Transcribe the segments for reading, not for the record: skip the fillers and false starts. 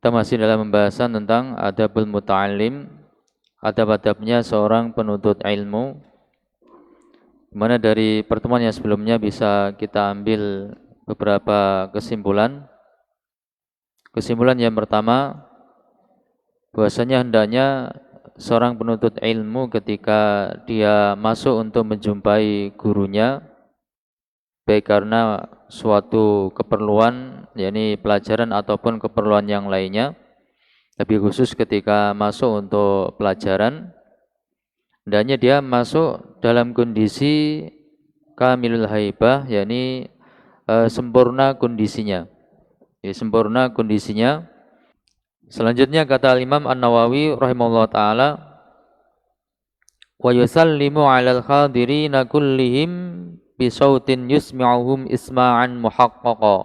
Kita masih dalam pembahasan tentang adabul muta'allim, adab-adabnya seorang penuntut ilmu. Dimana dari pertemuan yang sebelumnya bisa kita ambil beberapa kesimpulan. Kesimpulan yang pertama, bahwasanya hendaknya seorang penuntut ilmu ketika dia masuk untuk menjumpai gurunya, baik karena suatu keperluan, yakni pelajaran ataupun keperluan yang lainnya, lebih khusus ketika masuk untuk pelajaran, hendaknya dia masuk dalam kondisi kamilul haibah, yakni sempurna kondisinya. Ya, sempurna kondisinya. Selanjutnya kata Imam An-Nawawi rahimahullah taala, wa yusallimu 'alal khadirina kullihim bi sautin yusmi'uhum isma'an muhaqqaqa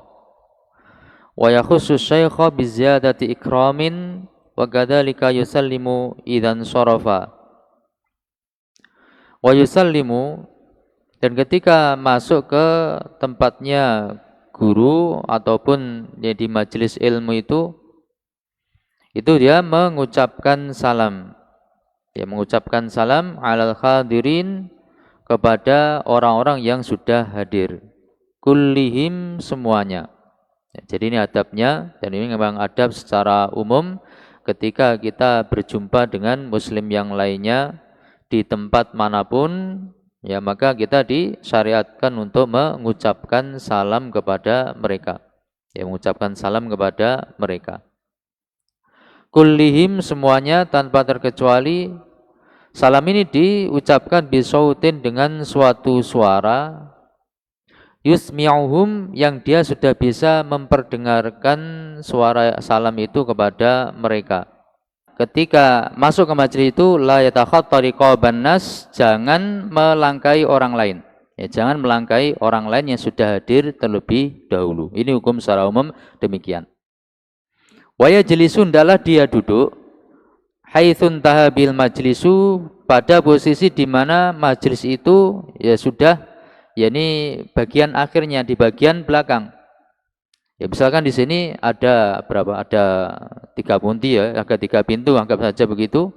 wa yakhussu syaikha bi ziyadati ikramin wa kadzalika yusallimu idzan sharafa wa yusallimu. Dan ketika masuk ke tempatnya guru ataupun di majelis ilmu itu dia mengucapkan salam. Dia mengucapkan salam alal khadirin, kepada orang-orang yang sudah hadir. Kullihim, semuanya. Ya, jadi ini adabnya, dan ini memang adab secara umum ketika kita berjumpa dengan muslim yang lainnya di tempat manapun, ya maka kita disyariatkan untuk mengucapkan salam kepada mereka. Ya, mengucapkan salam kepada mereka. Kullihim, semuanya tanpa terkecuali. Salam ini diucapkan bisautin, dengan suatu suara, yusmi'uhum, yang dia sudah bisa memperdengarkan suara salam itu kepada mereka. Ketika masuk ke majelis itu, la yatakhatta riqaban nas, jangan melangkai orang lain. Ya, jangan melangkai orang lain yang sudah hadir terlebih dahulu. Ini hukum secara umum demikian. Wa yajlisun, adalah dia duduk, haitsun tahabil majlisu, pada posisi di mana majelis itu ya sudah, yakni bagian akhirnya, di bagian belakang. Ya misalkan di sini ada berapa? Ada 3 punti ya, ada 3 pintu, anggap saja begitu.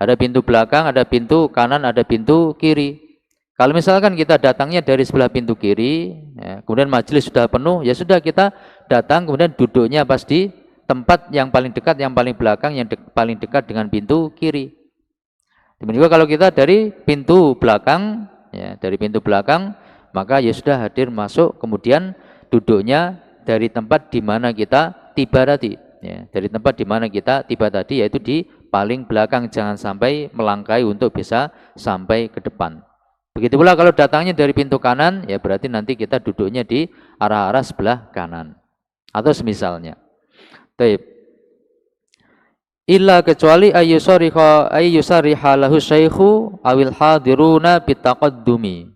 Ada pintu belakang, ada pintu kanan, ada pintu kiri. Kalau misalkan kita datangnya dari sebelah pintu kiri, ya, kemudian majelis sudah penuh, ya sudah kita datang kemudian duduknya pas di tempat yang paling dekat, yang paling belakang, yang paling dekat dengan pintu kiri. Demikian juga kalau kita dari pintu belakang, ya dari pintu belakang, maka ya sudah hadir masuk, kemudian duduknya dari tempat di mana kita tiba tadi, ya dari tempat di mana kita tiba tadi, yaitu di paling belakang, jangan sampai melangkai untuk bisa sampai ke depan. Begitu pula kalau datangnya dari pintu kanan, ya berarti nanti kita duduknya di arah-arah sebelah kanan atau semisalnya. Baik. Illa, kecuali ayyusariha lahu syaikhu awil hadiruna bitaqaddumi.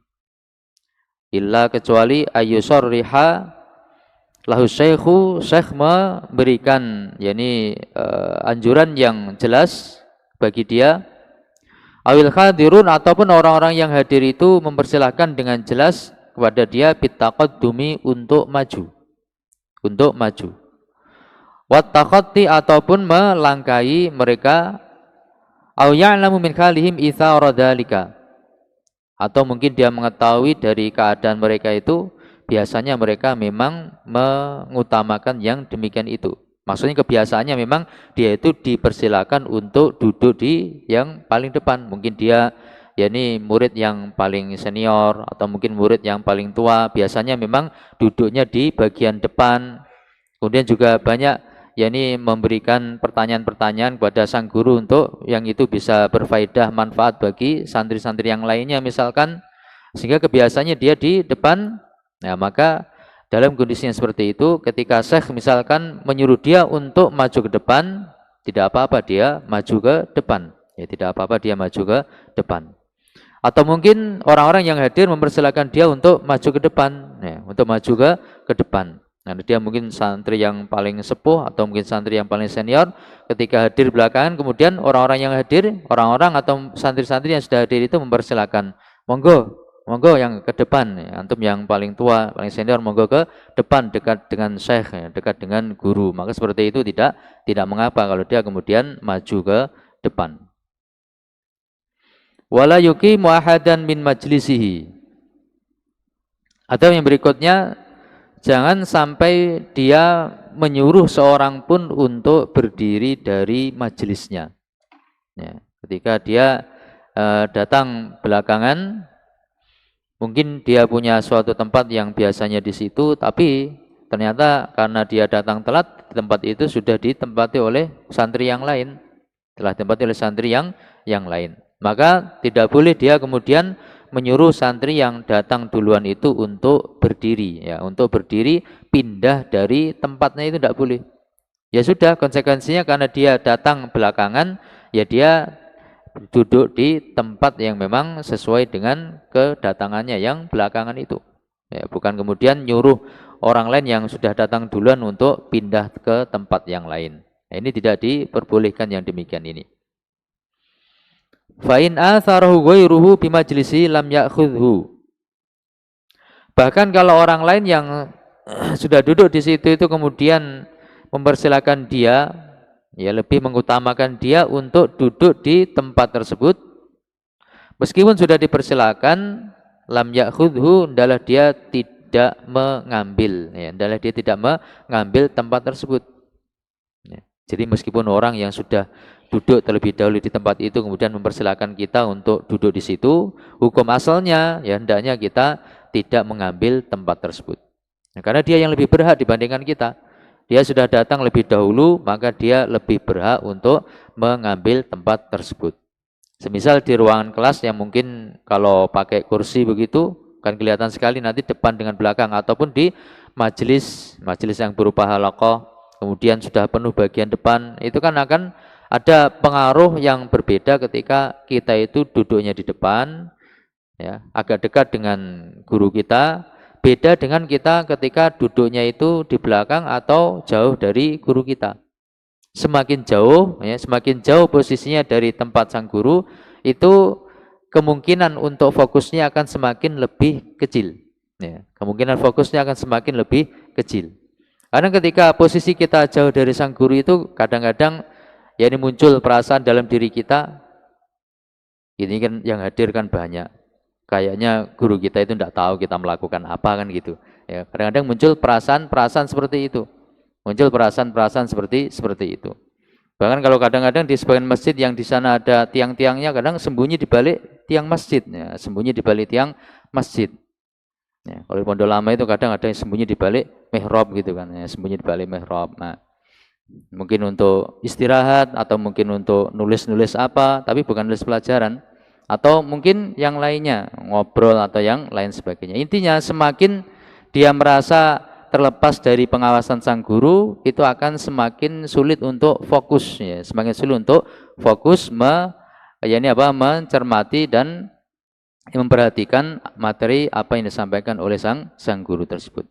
Illa, kecuali ayyusariha lahu syaikhu, syekh memberikan yakni anjuran yang jelas bagi dia, awil hadirun, ataupun orang-orang yang hadir itu mempersilahkan dengan jelas kepada dia bitaqaddumi, untuk maju. Untuk maju. Wattakhatti, ataupun melangkai mereka, au ya'lamu min khalihim itsara dzalika, atau mungkin dia mengetahui dari keadaan mereka itu, biasanya mereka memang mengutamakan yang demikian itu. Maksudnya kebiasaannya memang dia itu dipersilakan untuk duduk di yang paling depan. Mungkin dia yakni murid yang paling senior atau mungkin murid yang paling tua, biasanya memang duduknya di bagian depan. Kemudian juga banyak yakni memberikan pertanyaan-pertanyaan kepada sang guru untuk yang itu bisa berfaedah, manfaat bagi santri-santri yang lainnya misalkan, sehingga kebiasaannya dia di depan. Nah maka dalam kondisi yang seperti itu, ketika syekh misalkan menyuruh dia untuk maju ke depan, tidak apa-apa dia maju ke depan, ya tidak apa-apa dia maju ke depan. Atau mungkin orang-orang yang hadir mempersilahkan dia untuk maju ke depan, ya, untuk maju ke depan. Nah, dia mungkin santri yang paling sepuh atau mungkin santri yang paling senior, ketika hadir belakangan, kemudian orang-orang yang hadir, orang-orang atau santri-santri yang sudah hadir itu mempersilahkan, monggo monggo yang ke depan, ya. Antum yang paling tua, paling senior, monggo ke depan dekat dengan syekh, ya, dekat dengan guru. Maka seperti itu tidak mengapa kalau dia kemudian maju ke depan. Wala yuqimu ahadan min majlisihi. Atau yang berikutnya, jangan sampai dia menyuruh seorang pun untuk berdiri dari majelisnya. Ya, ketika dia datang belakangan, mungkin dia punya suatu tempat yang biasanya di situ, tapi ternyata karena dia datang telat, tempat itu sudah ditempati oleh santri yang lain, telah ditempati oleh santri yang lain. Maka tidak boleh dia kemudian menyuruh santri yang datang duluan itu untuk berdiri, ya, untuk berdiri pindah dari tempatnya, itu tidak boleh. Ya sudah, konsekuensinya karena dia datang belakangan, ya dia duduk di tempat yang memang sesuai dengan kedatangannya yang belakangan itu. Ya, bukan kemudian nyuruh orang lain yang sudah datang duluan untuk pindah ke tempat yang lain. Nah, ini tidak diperbolehkan yang demikian ini. Fa in atharahu ghairuhu bi majlisi lam ya'khudhu. Bahkan kalau orang lain yang sudah duduk di situ itu kemudian mempersilakan dia, ya lebih mengutamakan dia untuk duduk di tempat tersebut, meskipun sudah dipersilakan, lam ya'khudhu, adalah dia tidak mengambil, ya, adalah dia tidak mengambil tempat tersebut. Ya. Jadi meskipun orang yang sudah duduk terlebih dahulu di tempat itu kemudian mempersilakan kita untuk duduk di situ, hukum asalnya ya hendaknya kita tidak mengambil tempat tersebut. Nah, karena dia yang lebih berhak dibandingkan kita. Dia sudah datang lebih dahulu, maka dia lebih berhak untuk mengambil tempat tersebut. Semisal di ruangan kelas yang mungkin kalau pakai kursi begitu kan kelihatan sekali nanti depan dengan belakang, ataupun di majelis yang berupa halaqah kemudian sudah penuh bagian depan, itu kan akan ada pengaruh yang berbeda ketika kita itu duduknya di depan, ya, agak dekat dengan guru kita. Beda dengan kita ketika duduknya itu di belakang atau jauh dari guru kita. Semakin jauh, ya, semakin jauh posisinya dari tempat sang guru, itu kemungkinan untuk fokusnya akan semakin lebih kecil. Ya, kemungkinan fokusnya akan semakin lebih kecil. Karena ketika posisi kita jauh dari sang guru itu kadang-kadang ya ini muncul perasaan dalam diri kita, ini kan yang hadir kan banyak. Kayaknya guru kita itu tidak tahu kita melakukan apa kan gitu. Ya, kadang-kadang muncul perasaan-perasaan seperti itu. Muncul perasaan-perasaan seperti itu. Bahkan kalau kadang-kadang di sebagian masjid yang di sana ada tiang-tiangnya, kadang sembunyi di balik tiang masjid, ya, sembunyi di balik tiang masjid. Ya, kalau di pondok lama itu kadang ada yang sembunyi di balik mihrab gitu kan, ya, sembunyi di balik mihrab. Nah, mungkin untuk istirahat atau mungkin untuk nulis-nulis apa, tapi bukan nulis pelajaran. Atau mungkin yang lainnya, ngobrol atau yang lain sebagainya. Intinya semakin dia merasa terlepas dari pengawasan sang guru, itu akan semakin sulit untuk fokus, ya, semakin sulit untuk fokus mencermati dan memperhatikan materi apa yang disampaikan oleh sang guru tersebut.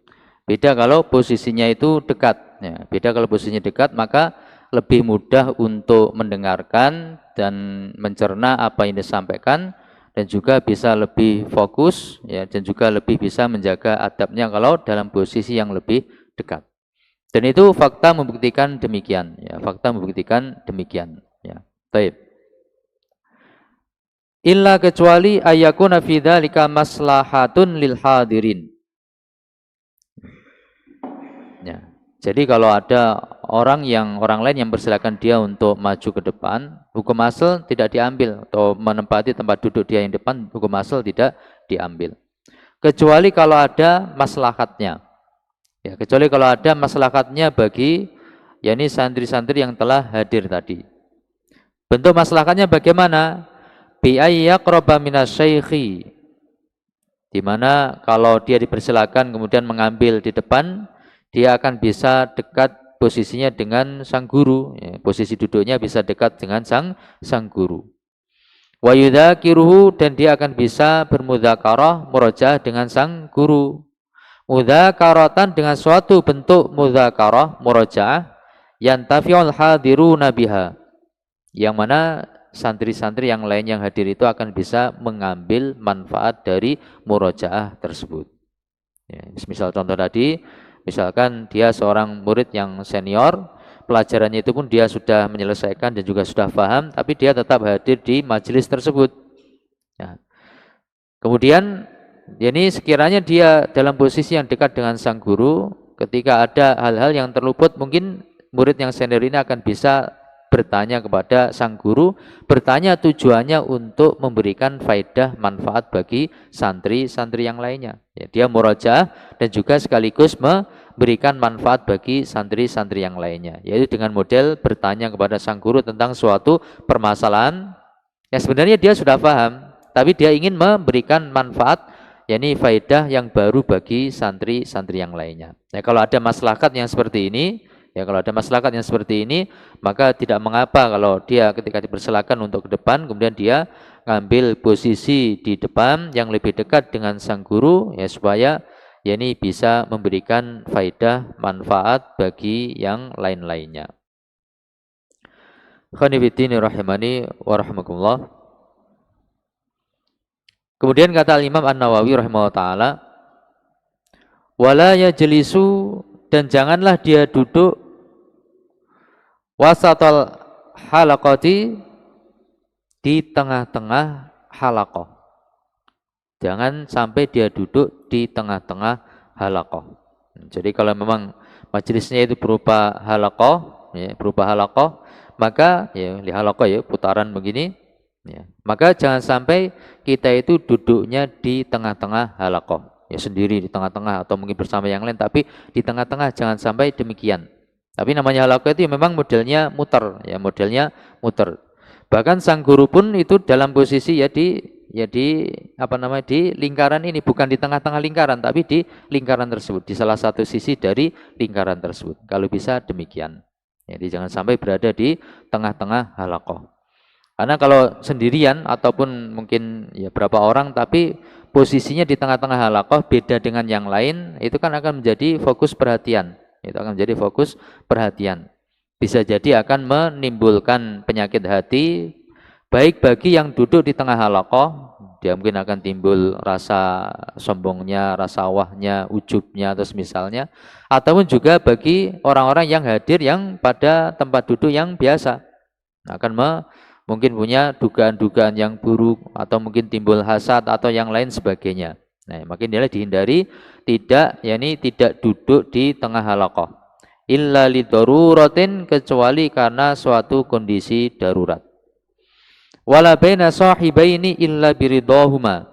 Beda kalau posisinya itu dekat, ya. Beda kalau posisinya dekat, maka lebih mudah untuk mendengarkan dan mencerna apa yang disampaikan, dan juga bisa lebih fokus, ya, dan juga lebih bisa menjaga adabnya kalau dalam posisi yang lebih dekat. Dan itu fakta membuktikan demikian, ya, fakta membuktikan demikian, ya. Baik. Illa kecuali ayyakuna fi dzalika maslahatun lil hadirin. Ya. Jadi kalau ada orang lain yang persilakan dia untuk maju ke depan, hukum asal tidak diambil, atau menempati tempat duduk dia yang depan, hukum asal tidak diambil. Kecuali kalau ada maslahatnya. Ya, kecuali kalau ada maslahatnya bagi yakni santri-santri yang telah hadir tadi. Bentuk maslahatnya bagaimana? Bi ayyaqraba minasyaikhi. Di mana kalau dia dipersilakan kemudian mengambil di depan, dia akan bisa dekat posisinya dengan sang guru, ya, posisi duduknya bisa dekat dengan sang guru. Wa yudzakiruhu, dan dia akan bisa bermudzakarah, murojaah dengan sang guru. Mudzakaratan, dengan suatu bentuk mudzakarah, murojaah, yantafi'ul hadiruna biha, yang mana santri-santri yang lain yang hadir itu akan bisa mengambil manfaat dari murojaah tersebut. Ya, misal contoh tadi, misalkan dia seorang murid yang senior, pelajarannya itu pun dia sudah menyelesaikan dan juga sudah paham, tapi dia tetap hadir di majelis tersebut. Ya. Kemudian ini sekiranya dia dalam posisi yang dekat dengan sang guru, ketika ada hal-hal yang terluput, mungkin murid yang senior ini akan bisa bertanya kepada sang guru, bertanya tujuannya untuk memberikan faedah manfaat bagi santri-santri yang lainnya. Ya, dia murojaah dan juga sekaligus memberikan manfaat bagi santri-santri yang lainnya, yaitu dengan model bertanya kepada sang guru tentang suatu permasalahan yang sebenarnya dia sudah paham, tapi dia ingin memberikan manfaat, yakni faedah yang baru bagi santri-santri yang lainnya. Nah, kalau ada maslahat yang seperti ini, maka tidak mengapa kalau dia ketika dipersilakan untuk ke depan, kemudian dia ngambil posisi di depan yang lebih dekat dengan sang guru, ya supaya yakni bisa memberikan faedah manfaat bagi yang lain-lainnya. Khonifiddini rahimani wa rahmakumullah. Kemudian kata Imam An-Nawawi rahimahullah ta'ala, wala yajlisu, dan janganlah dia duduk wasatal halaqati, di tengah-tengah halaqah. Jangan sampai dia duduk di tengah-tengah halaqah. Jadi kalau memang majelisnya itu berupa halaqah, ya, maka ya di halaqah ya putaran begini, ya, maka jangan sampai kita itu duduknya di tengah-tengah halaqah, ya sendiri di tengah-tengah atau mungkin bersama yang lain, tapi di tengah-tengah jangan sampai demikian. Tapi namanya halaqah itu memang modelnya muter, ya modelnya muter. Bahkan sang guru pun itu dalam posisi di lingkaran ini, bukan di tengah-tengah lingkaran, tapi di lingkaran tersebut, di salah satu sisi dari lingkaran tersebut. Kalau bisa demikian. Jadi jangan sampai berada di tengah-tengah halaqah. Karena kalau sendirian ataupun mungkin ya berapa orang tapi posisinya di tengah-tengah halaqah beda dengan yang lain, itu kan akan menjadi fokus perhatian. Itu akan menjadi fokus perhatian. Bisa jadi akan menimbulkan penyakit hati, baik bagi yang duduk di tengah halaqah, dia mungkin akan timbul rasa sombongnya, rasa wahnya, ujubnya atau semisalnya, ataupun juga bagi orang-orang yang hadir yang pada tempat duduk yang biasa, akan mungkin punya dugaan-dugaan yang buruk atau mungkin timbul hasad atau yang lain sebagainya. Nah, makin dia dihindari tidak duduk di tengah halaqah. Illa lidaruratin, kecuali karena suatu kondisi darurat. Wala baina sahibaini illa biridahuma.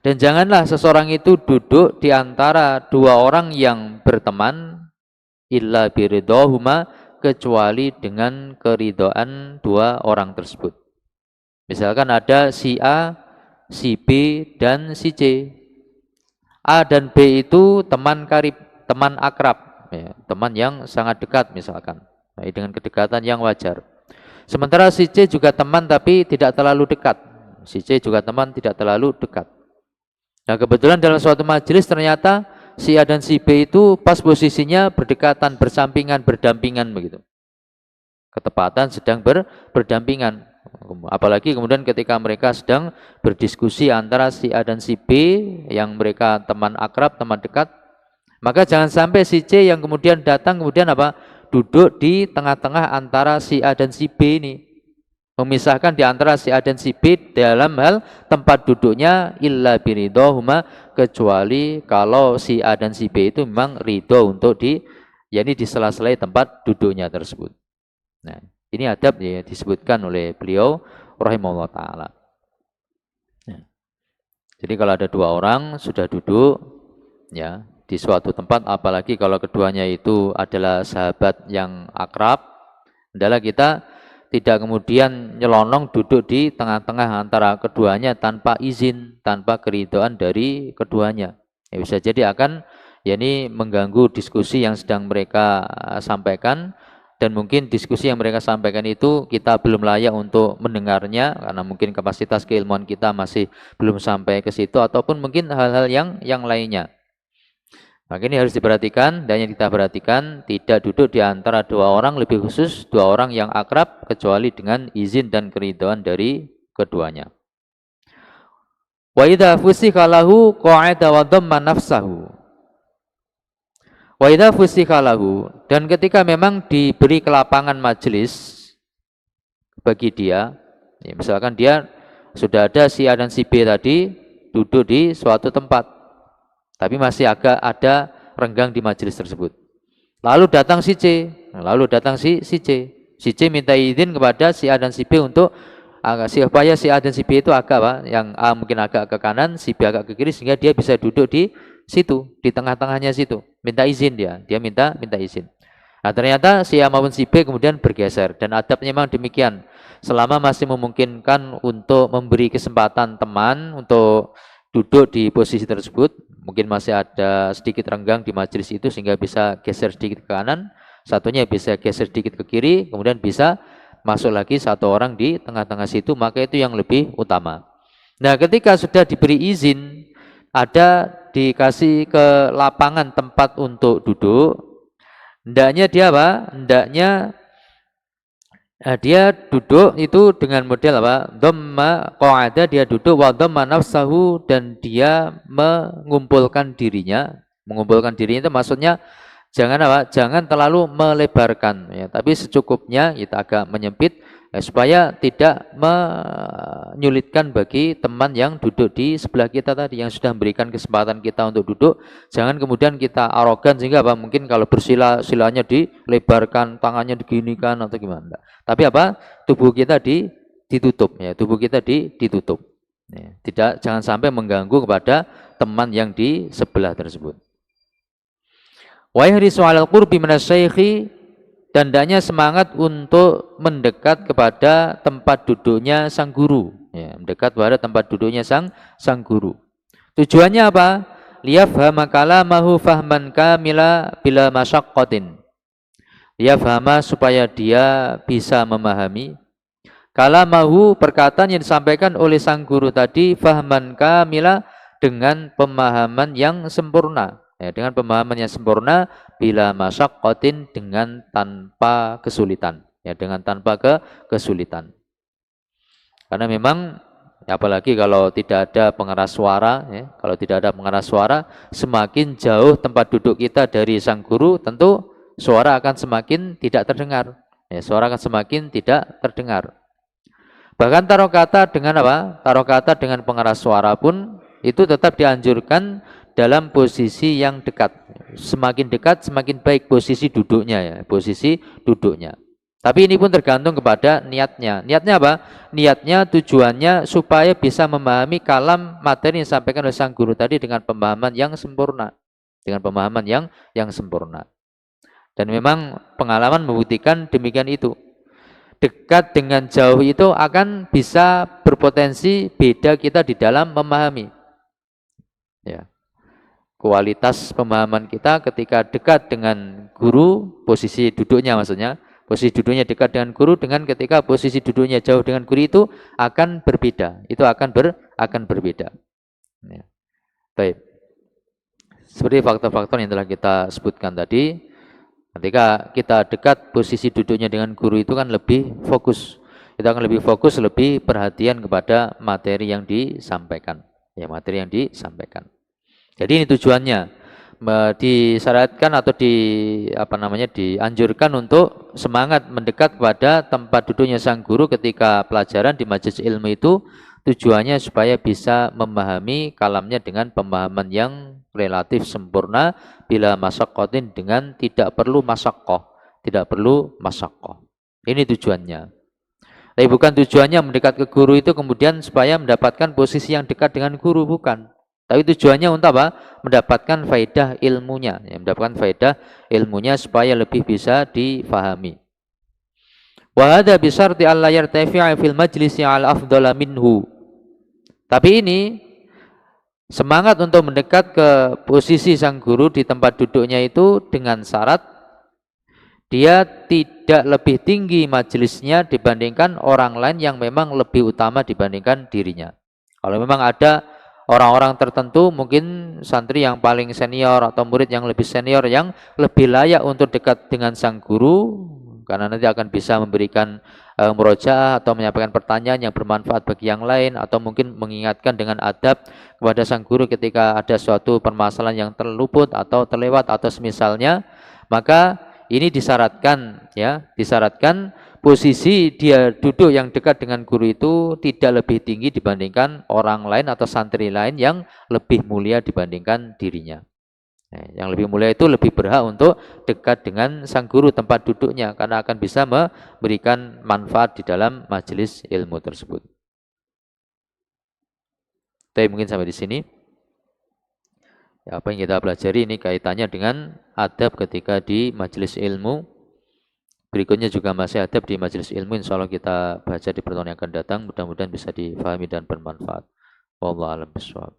Dan janganlah seseorang itu duduk di antara dua orang yang berteman illa biridahuma, kecuali dengan keridhaan dua orang tersebut. Misalkan ada si A, si B, dan si C. A dan B itu teman karib, teman akrab, ya, teman yang sangat dekat misalkan, dengan kedekatan yang wajar. Sementara si C juga teman tapi tidak terlalu dekat. Si C juga teman tidak terlalu dekat. Nah, kebetulan dalam suatu majelis ternyata si A dan si B itu pas posisinya berdekatan, bersampingan, berdampingan begitu. Ketepatan sedang berdampingan. Apalagi kemudian ketika mereka sedang berdiskusi antara si A dan si B yang mereka teman akrab, teman dekat, maka jangan sampai si C yang kemudian datang kemudian duduk di tengah-tengah antara si A dan si B ini, memisahkan di antara si A dan si B dalam hal tempat duduknya, illa biridahuma, kecuali kalau si A dan si B itu memang ridho untuk di sela-sela tempat duduknya tersebut. Nah, ini adab ya disebutkan oleh beliau rahimahullah ta'ala. Nah, jadi kalau ada dua orang sudah duduk ya di suatu tempat, apalagi kalau keduanya itu adalah sahabat yang akrab, adalah kita tidak kemudian nyelonong duduk di tengah-tengah antara keduanya tanpa izin, tanpa keridhaan dari keduanya. Ya, bisa jadi akan mengganggu diskusi yang sedang mereka sampaikan, dan mungkin diskusi yang mereka sampaikan itu kita belum layak untuk mendengarnya karena mungkin kapasitas keilmuan kita masih belum sampai ke situ, ataupun mungkin hal-hal yang lainnya. Maka ini harus diperhatikan, dan yang kita perhatikan tidak duduk di antara dua orang, lebih khusus dua orang yang akrab, kecuali dengan izin dan keridhaan dari keduanya. Wa idza fusika lahu qa'ada wa dhamma nafsahu. Wa idza fusika lahu, dan ketika memang diberi kelapangan majelis bagi dia, ya, misalkan dia sudah ada si A dan si B tadi duduk di suatu tempat, tapi masih agak ada renggang di majelis tersebut. Lalu datang si C, lalu datang si C. Si C minta izin kepada si A dan si B untuk supaya si A dan si B itu agak yang A mungkin agak ke kanan, si B agak ke kiri, sehingga dia bisa duduk di situ, di tengah-tengahnya situ. Minta izin dia minta izin. Nah, ternyata si A maupun si B kemudian bergeser, dan adabnya memang demikian. Selama masih memungkinkan untuk memberi kesempatan teman untuk duduk di posisi tersebut, mungkin masih ada sedikit renggang di majelis itu sehingga bisa geser sedikit ke kanan, satunya bisa geser sedikit ke kiri, kemudian bisa masuk lagi satu orang di tengah-tengah situ, maka itu yang lebih utama. Nah, ketika sudah diberi izin, ada dikasih ke lapangan tempat untuk duduk, hendaknya dia hendaknya dia duduk itu dengan model dhamma qa'ada, dia duduk, wa dhamma nafsahu, dan dia mengumpulkan dirinya. Mengumpulkan dirinya itu maksudnya jangan jangan terlalu melebarkan, ya, tapi secukupnya, kita agak menyempit, ya, supaya tidak menyulitkan bagi teman yang duduk di sebelah kita tadi, yang sudah memberikan kesempatan kita untuk duduk. Jangan kemudian kita arogan sehingga mungkin kalau silanya dilebarkan, tangannya diginikan atau gimana. Tapi tubuh kita ditutup, ya, tubuh kita ditutup. Ya, jangan sampai mengganggu kepada teman yang di sebelah tersebut. Wa yahrisu 'alal qurbi minasyaikhi, dan hendaknya semangat untuk mendekat kepada tempat duduknya sang guru, ya, mendekat pada tempat duduknya sang guru. Tujuannya apa? Liyafhama kalamahu fahman kamila bila masyaqqatin. Liyafhama, supaya dia bisa memahami kalamahu, perkataan yang disampaikan oleh sang guru tadi, fahman kamila, dengan pemahaman yang sempurna. Ya, dengan pemahaman yang sempurna, bila masyaqqatin, dengan tanpa kesulitan, ya, dengan tanpa kesulitan. Karena memang apalagi kalau tidak ada pengeras suara, ya, kalau tidak ada pengeras suara, semakin jauh tempat duduk kita dari sang guru, tentu suara akan semakin tidak terdengar, ya, suara akan semakin tidak terdengar. Bahkan taruh kata dengan taruh kata dengan pengeras suara pun itu tetap dianjurkan dalam posisi yang dekat. Semakin dekat semakin baik posisi duduknya, ya, posisi duduknya. Tapi ini pun tergantung kepada niatnya. Niatnya apa? Niatnya, tujuannya supaya bisa memahami kalam materi yang disampaikan oleh sang guru tadi dengan pemahaman yang sempurna. Dengan pemahaman yang sempurna. Dan memang pengalaman membuktikan demikian itu. Dekat dengan jauh itu akan bisa berpotensi beda kita di dalam memahami. Ya. Kualitas pemahaman kita ketika dekat dengan guru, posisi duduknya maksudnya, posisi duduknya dekat dengan guru, dengan ketika posisi duduknya jauh dengan guru, itu akan berbeda. Itu akan berbeda. Ya. Baik. Seperti faktor-faktor yang telah kita sebutkan tadi, ketika kita dekat, posisi duduknya dengan guru itu kan lebih fokus. Kita akan lebih fokus, lebih perhatian kepada materi yang disampaikan. Ya, materi yang disampaikan. Jadi ini tujuannya, disyaratkan atau dianjurkan untuk semangat mendekat kepada tempat duduknya sang guru ketika pelajaran di majelis ilmu itu. Tujuannya supaya bisa memahami kalamnya dengan pemahaman yang relatif sempurna, bila masyaqqatin, dengan tidak perlu masyaqqah, Ini tujuannya. Tapi bukan tujuannya mendekat ke guru itu kemudian supaya mendapatkan posisi yang dekat dengan guru, bukan. Tapi tujuannya untuk mendapatkan faedah ilmunya, ya, mendapatkan faedah ilmunya supaya lebih bisa difahami. Wa hadza bi syarti alla yartafi'a fil majlisi 'ala afdhala minhu. Tapi ini semangat untuk mendekat ke posisi sang guru di tempat duduknya itu dengan syarat dia tidak lebih tinggi majelisnya dibandingkan orang lain yang memang lebih utama dibandingkan dirinya. Kalau memang ada orang-orang tertentu, mungkin santri yang paling senior atau murid yang lebih senior yang lebih layak untuk dekat dengan sang guru, karena nanti akan bisa memberikan murojaah atau menyampaikan pertanyaan yang bermanfaat bagi yang lain, atau mungkin mengingatkan dengan adab kepada sang guru ketika ada suatu permasalahan yang terluput atau terlewat atau semisalnya. Maka ini disyaratkan, ya, disyaratkan posisi dia duduk yang dekat dengan guru itu tidak lebih tinggi dibandingkan orang lain atau santri lain yang lebih mulia dibandingkan dirinya. Yang lebih mulia itu lebih berhak untuk dekat dengan sang guru tempat duduknya, karena akan bisa memberikan manfaat di dalam majelis ilmu tersebut. Tapi mungkin sampai di sini. Ya, apa yang kita pelajari ini kaitannya dengan adab ketika di majelis ilmu. Berikutnya juga masih adab di majelis ilmu, insya Allah kita baca di pertemuan yang akan datang. Mudah-mudahan bisa difahami dan bermanfaat. Wallahu a'lam bishawab.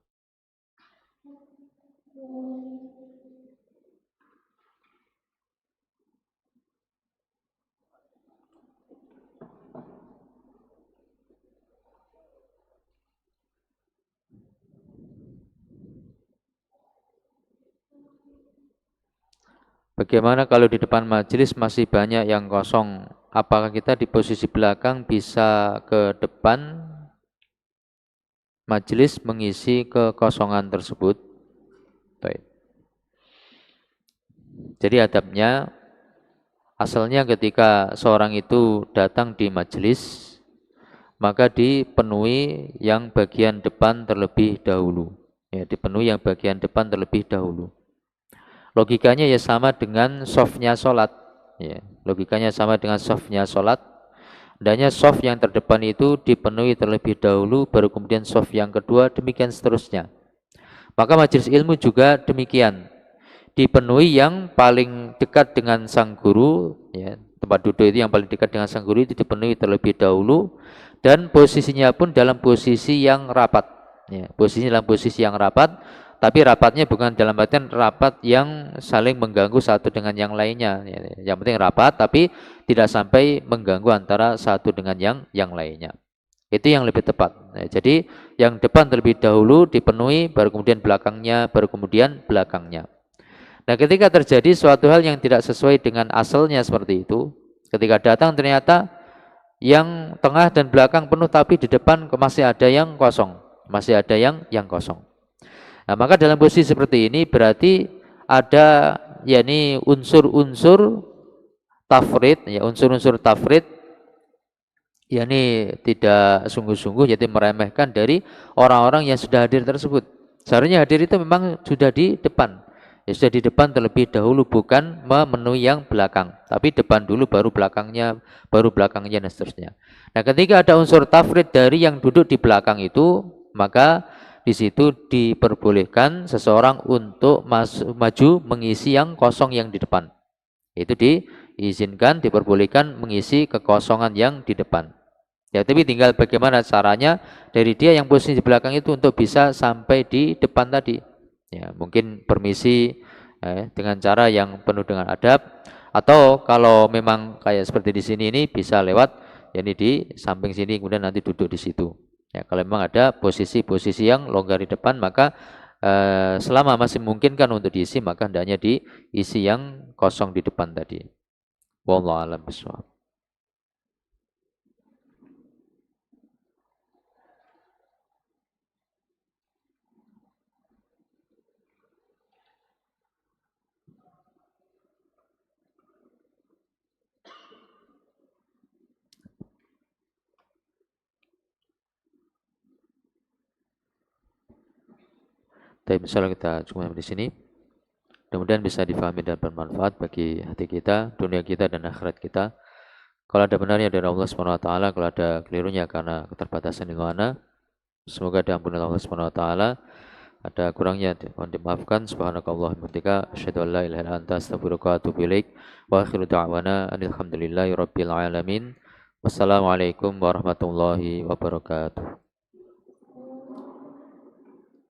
Bagaimana kalau di depan majelis masih banyak yang kosong? Apakah kita di posisi belakang bisa ke depan majelis mengisi kekosongan tersebut? Baik. Jadi adabnya, asalnya ketika seorang itu datang di majelis, maka dipenuhi yang bagian depan terlebih dahulu. Ya, dipenuhi yang bagian depan terlebih dahulu. Logikanya ya sama dengan softnya sholat. Ya, logikanya sama dengan softnya sholat. Hendaknya soft yang terdepan itu dipenuhi terlebih dahulu, baru kemudian soft yang kedua, demikian seterusnya. Maka majelis ilmu juga demikian. Dipenuhi yang paling dekat dengan sang guru, ya, tempat duduk itu yang paling dekat dengan sang guru itu dipenuhi terlebih dahulu, dan posisinya pun dalam posisi yang rapat. Ya, posisinya dalam posisi yang rapat. Tapi rapatnya bukan dalam artian rapat yang saling mengganggu satu dengan yang lainnya. Yang penting rapat, tapi tidak sampai mengganggu antara satu dengan yang lainnya. Itu yang lebih tepat. Jadi yang depan terlebih dahulu dipenuhi, baru kemudian belakangnya, baru kemudian belakangnya. Nah, ketika terjadi suatu hal yang tidak sesuai dengan asalnya seperti itu, ketika datang ternyata yang tengah dan belakang penuh, tapi di depan masih ada yang kosong, masih ada yang kosong. Nah, maka dalam posisi seperti ini berarti ada yakni unsur-unsur tafrid, ya, unsur-unsur tafrid yakni tidak sungguh-sungguh, yaitu meremehkan dari orang-orang yang sudah hadir tersebut. Seharusnya hadir itu memang sudah di depan. Ya, sudah di depan terlebih dahulu, bukan memenuhi yang belakang, tapi depan dulu baru belakangnya dan seterusnya. Nah, ketika ada unsur tafrid dari yang duduk di belakang itu, maka di situ diperbolehkan seseorang untuk maju mengisi yang kosong yang di depan. Itu diizinkan, diperbolehkan mengisi kekosongan yang di depan. Ya, tapi tinggal bagaimana caranya dari dia yang posisi di belakang itu untuk bisa sampai di depan tadi. Ya, mungkin permisi dengan cara yang penuh dengan adab, atau kalau memang kayak seperti di sini ini bisa lewat, yakni di samping sini kemudian nanti duduk di situ. Ya, kalau memang ada posisi-posisi yang longgar di depan, maka selama masih memungkinkan untuk diisi, maka hendaknya diisi yang kosong di depan tadi. Wallahu a'lam bishawab. Tapi misalnya kita cuma di sini. Mudah-mudahan bisa difahami dan bermanfaat bagi hati kita, dunia kita, dan akhirat kita. Kalau ada benarnya dari Allah SWT, kalau ada kelirunya karena keterbatasan di mana, semoga diampuni Allah SWT. Ada kurangnya mohon dimaafkan. Subhanakallahumma wa bihamdika asyhadu an la ilaha illa anta astaghfiruka wa atubu ilaik. Wa akhiru da'wana alhamdulillahi rabbil alamin. Wassalamualaikum warahmatullahi wabarakatuh.